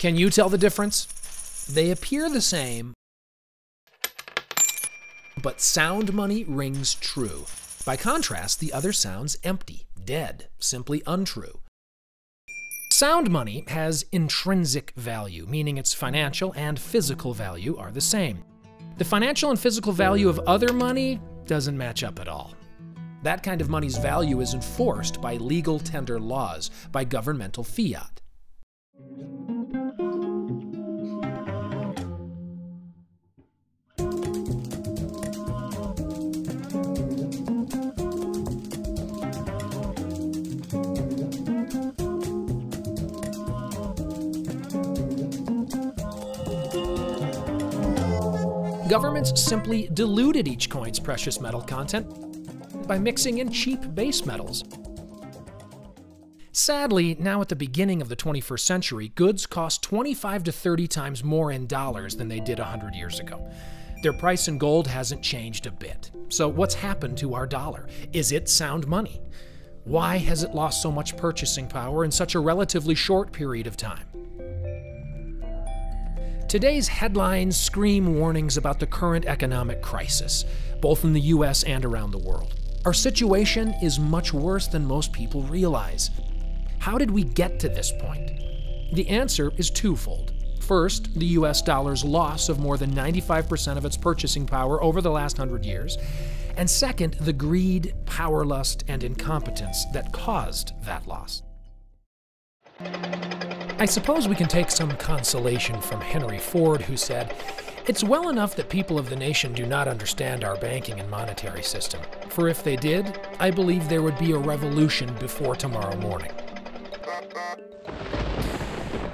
Can you tell the difference? They appear the same, but sound money rings true. By contrast, the other sounds empty, dead, simply untrue. Sound money has intrinsic value, meaning its financial and physical value are the same. The financial and physical value of other money doesn't match up at all. That kind of money's value is enforced by legal tender laws, by governmental fiat. Governments simply diluted each coin's precious metal content by mixing in cheap base metals. Sadly, now at the beginning of the 21st century, goods cost 25 to 30 times more in dollars than they did 100 years ago. Their price in gold hasn't changed a bit. So what's happened to our dollar? Is it sound money? Why has it lost so much purchasing power in such a relatively short period of time? Today's headlines scream warnings about the current economic crisis, both in the US and around the world. Our situation is much worse than most people realize. How did we get to this point? The answer is twofold. First, the US dollar's loss of more than 95% of its purchasing power over the last 100 years. And second, the greed, power lust, and incompetence that caused that loss. I suppose we can take some consolation from Henry Ford, who said, "It's well enough that people of the nation do not understand our banking and monetary system, for if they did, I believe there would be a revolution before tomorrow morning."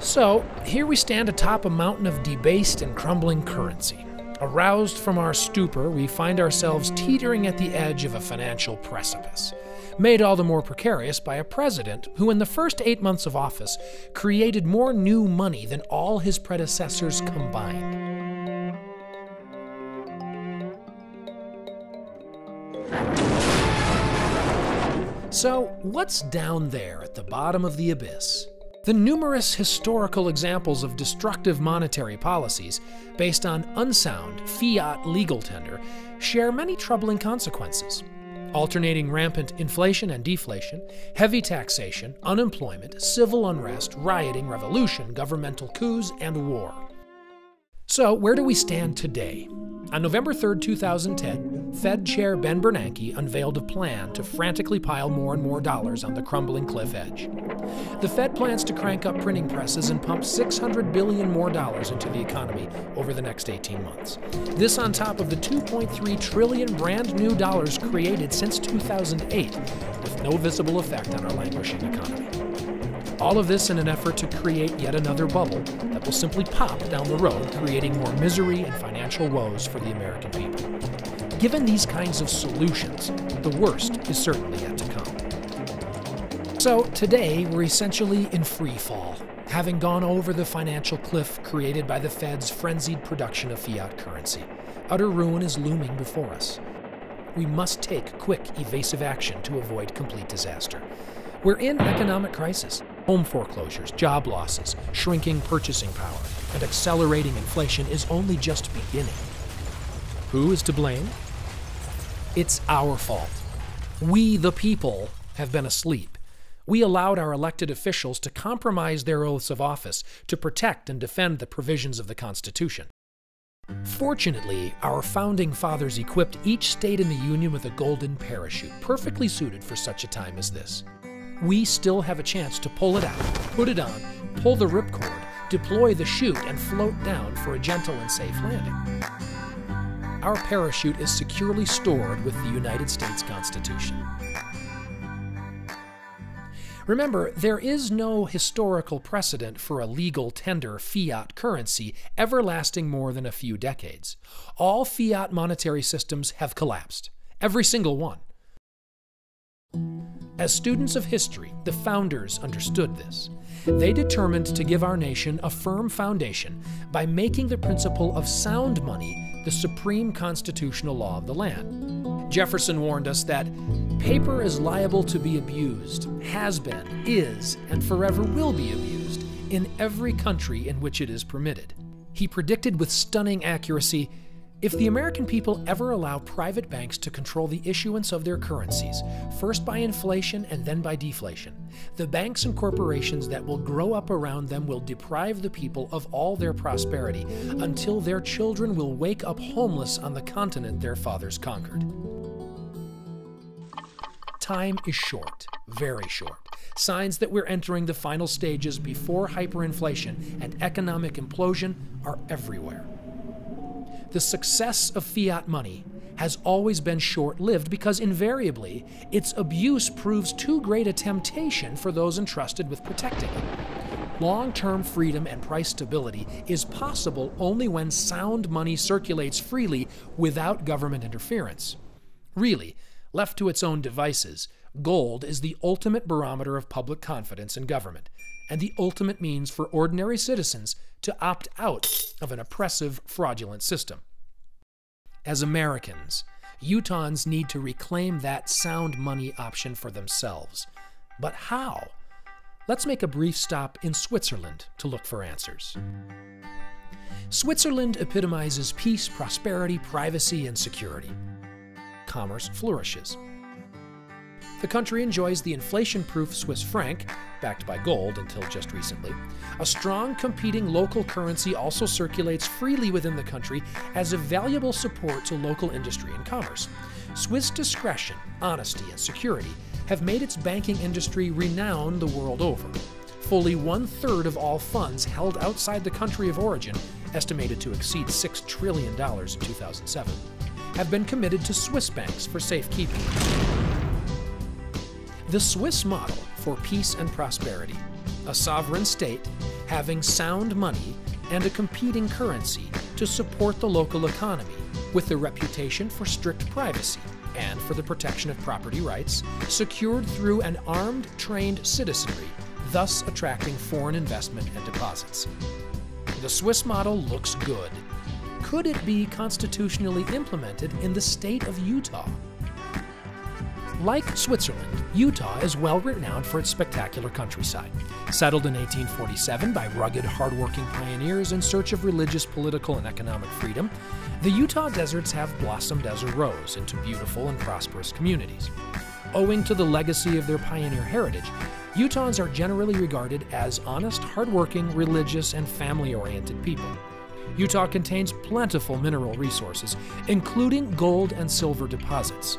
So, here we stand atop a mountain of debased and crumbling currency. Aroused from our stupor, we find ourselves teetering at the edge of a financial precipice, made all the more precarious by a president who in the first 8 months of office created more new money than all his predecessors combined. So, what's down there at the bottom of the abyss? The numerous historical examples of destructive monetary policies based on unsound fiat legal tender share many troubling consequences. Alternating rampant inflation and deflation, heavy taxation, unemployment, civil unrest, rioting, revolution, governmental coups, and war. So, where do we stand today? On November 3, 2010, Fed Chair Ben Bernanke unveiled a plan to frantically pile more and more dollars on the crumbling cliff edge. The Fed plans to crank up printing presses and pump $600 billion more into the economy over the next 18 months. This on top of the $2.3 trillion brand new dollars created since 2008, with no visible effect on our languishing economy. All of this in an effort to create yet another bubble that will simply pop down the road, creating more misery and financial woes for the American people. Given these kinds of solutions, the worst is certainly yet to come. So today, we're essentially in free fall, having gone over the financial cliff created by the Fed's frenzied production of fiat currency. Utter ruin is looming before us. We must take quick, evasive action to avoid complete disaster. We're in economic crisis. Home foreclosures, job losses, shrinking purchasing power, and accelerating inflation is only just beginning. Who is to blame? It's our fault. We, the people, have been asleep. We allowed our elected officials to compromise their oaths of office to protect and defend the provisions of the Constitution. Fortunately, our founding fathers equipped each state in the Union with a golden parachute, perfectly suited for such a time as this. We still have a chance to pull it out, put it on, pull the ripcord, deploy the chute, and float down for a gentle and safe landing. Our parachute is securely stored with the United States Constitution. Remember, there is no historical precedent for a legal tender fiat currency ever lasting more than a few decades. All fiat monetary systems have collapsed, every single one. As students of history, the founders understood this. They determined to give our nation a firm foundation by making the principle of sound money the supreme constitutional law of the land. Jefferson warned us that paper is liable to be abused, has been, is, and forever will be abused in every country in which it is permitted. He predicted with stunning accuracy, if the American people ever allow private banks to control the issuance of their currencies, first by inflation and then by deflation, the banks and corporations that will grow up around them will deprive the people of all their prosperity until their children will wake up homeless on the continent their fathers conquered. Time is short, very short. Signs that we're entering the final stages before hyperinflation and economic implosion are everywhere. The success of fiat money has always been short-lived because invariably its abuse proves too great a temptation for those entrusted with protecting it. Long-term freedom and price stability is possible only when sound money circulates freely without government interference. Really, left to its own devices, gold is the ultimate barometer of public confidence in government, and the ultimate means for ordinary citizens to opt out of an oppressive, fraudulent system. As Americans, Utahns need to reclaim that sound money option for themselves. But how? Let's make a brief stop in Switzerland to look for answers. Switzerland epitomizes peace, prosperity, privacy, and security. Commerce flourishes. The country enjoys the inflation-proof Swiss franc, backed by gold until just recently. A strong competing local currency also circulates freely within the country as a valuable support to local industry and commerce. Swiss discretion, honesty, and security have made its banking industry renowned the world over. Fully 1/3 of all funds held outside the country of origin, estimated to exceed $6 trillion in 2007, have been committed to Swiss banks for safekeeping. The Swiss model for peace and prosperity, a sovereign state having sound money and a competing currency to support the local economy, with a reputation for strict privacy and for the protection of property rights, secured through an armed, trained citizenry, thus attracting foreign investment and deposits. The Swiss model looks good. Could it be constitutionally implemented in the state of Utah? Like Switzerland, Utah is well renowned for its spectacular countryside. Settled in 1847 by rugged, hardworking pioneers in search of religious, political, and economic freedom, the Utah deserts have blossomed as a rose into beautiful and prosperous communities. Owing to the legacy of their pioneer heritage, Utahns are generally regarded as honest, hardworking, religious, and family-oriented people. Utah contains plentiful mineral resources, including gold and silver deposits.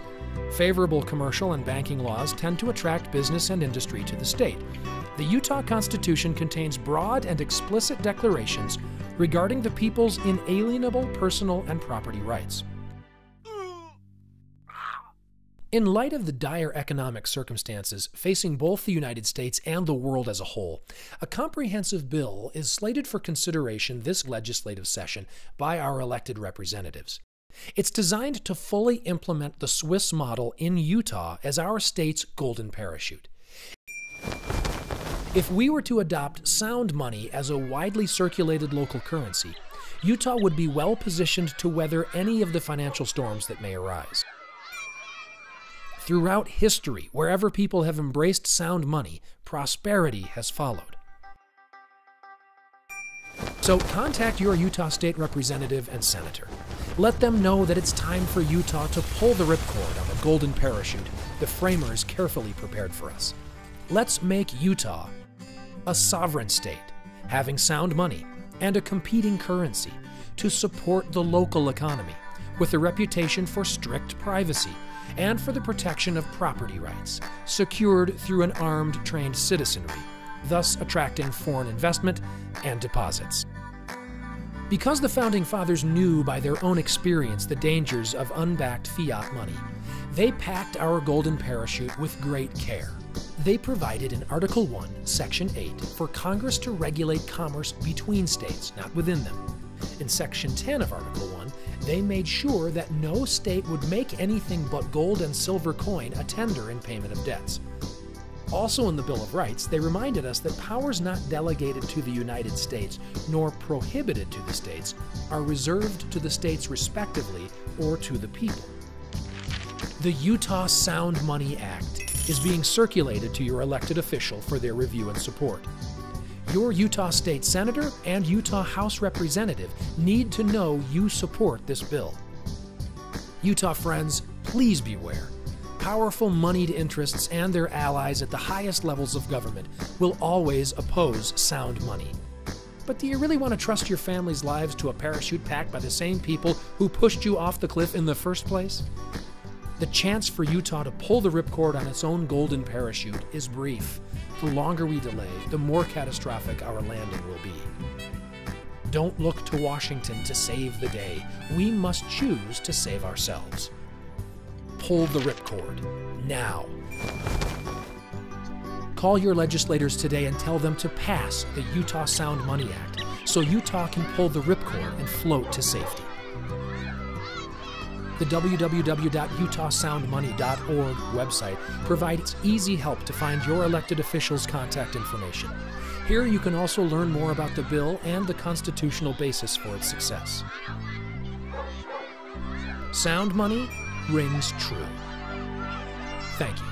Favorable commercial and banking laws tend to attract business and industry to the state. The Utah Constitution contains broad and explicit declarations regarding the people's inalienable personal and property rights. In light of the dire economic circumstances facing both the United States and the world as a whole, a comprehensive bill is slated for consideration this legislative session by our elected representatives. It's designed to fully implement the Swiss model in Utah as our state's golden parachute. If we were to adopt sound money as a widely circulated local currency, Utah would be well positioned to weather any of the financial storms that may arise. Throughout history, wherever people have embraced sound money, prosperity has followed. So contact your Utah State Representative and Senator. Let them know that it's time for Utah to pull the ripcord on the golden parachute the framers carefully prepared for us. Let's make Utah a sovereign state, having sound money and a competing currency to support the local economy, with a reputation for strict privacy and for the protection of property rights, secured through an armed, trained citizenry, thus attracting foreign investment and deposits. Because the Founding Fathers knew by their own experience the dangers of unbacked fiat money, they packed our golden parachute with great care. They provided in Article 1, Section 8, for Congress to regulate commerce between states, not within them. In Section 10 of Article 1, they made sure that no state would make anything but gold and silver coin a tender in payment of debts. Also in the Bill of Rights, they reminded us that powers not delegated to the United States nor prohibited to the states are reserved to the states respectively or to the people. The Utah Sound Money Act is being circulated to your elected official for their review and support. Your Utah State Senator and Utah House Representative need to know you support this bill. Utah friends, please beware. Powerful moneyed interests and their allies at the highest levels of government will always oppose sound money. But do you really want to trust your family's lives to a parachute packed by the same people who pushed you off the cliff in the first place? The chance for Utah to pull the ripcord on its own golden parachute is brief. The longer we delay, the more catastrophic our landing will be. Don't look to Washington to save the day. We must choose to save ourselves. Pull the ripcord, now. Call your legislators today and tell them to pass the Utah Sound Money Act so Utah can pull the ripcord and float to safety. The www.utahsoundmoney.org website provides easy help to find your elected officials' contact information. Here you can also learn more about the bill and the constitutional basis for its success. Sound money rings true. Thank you.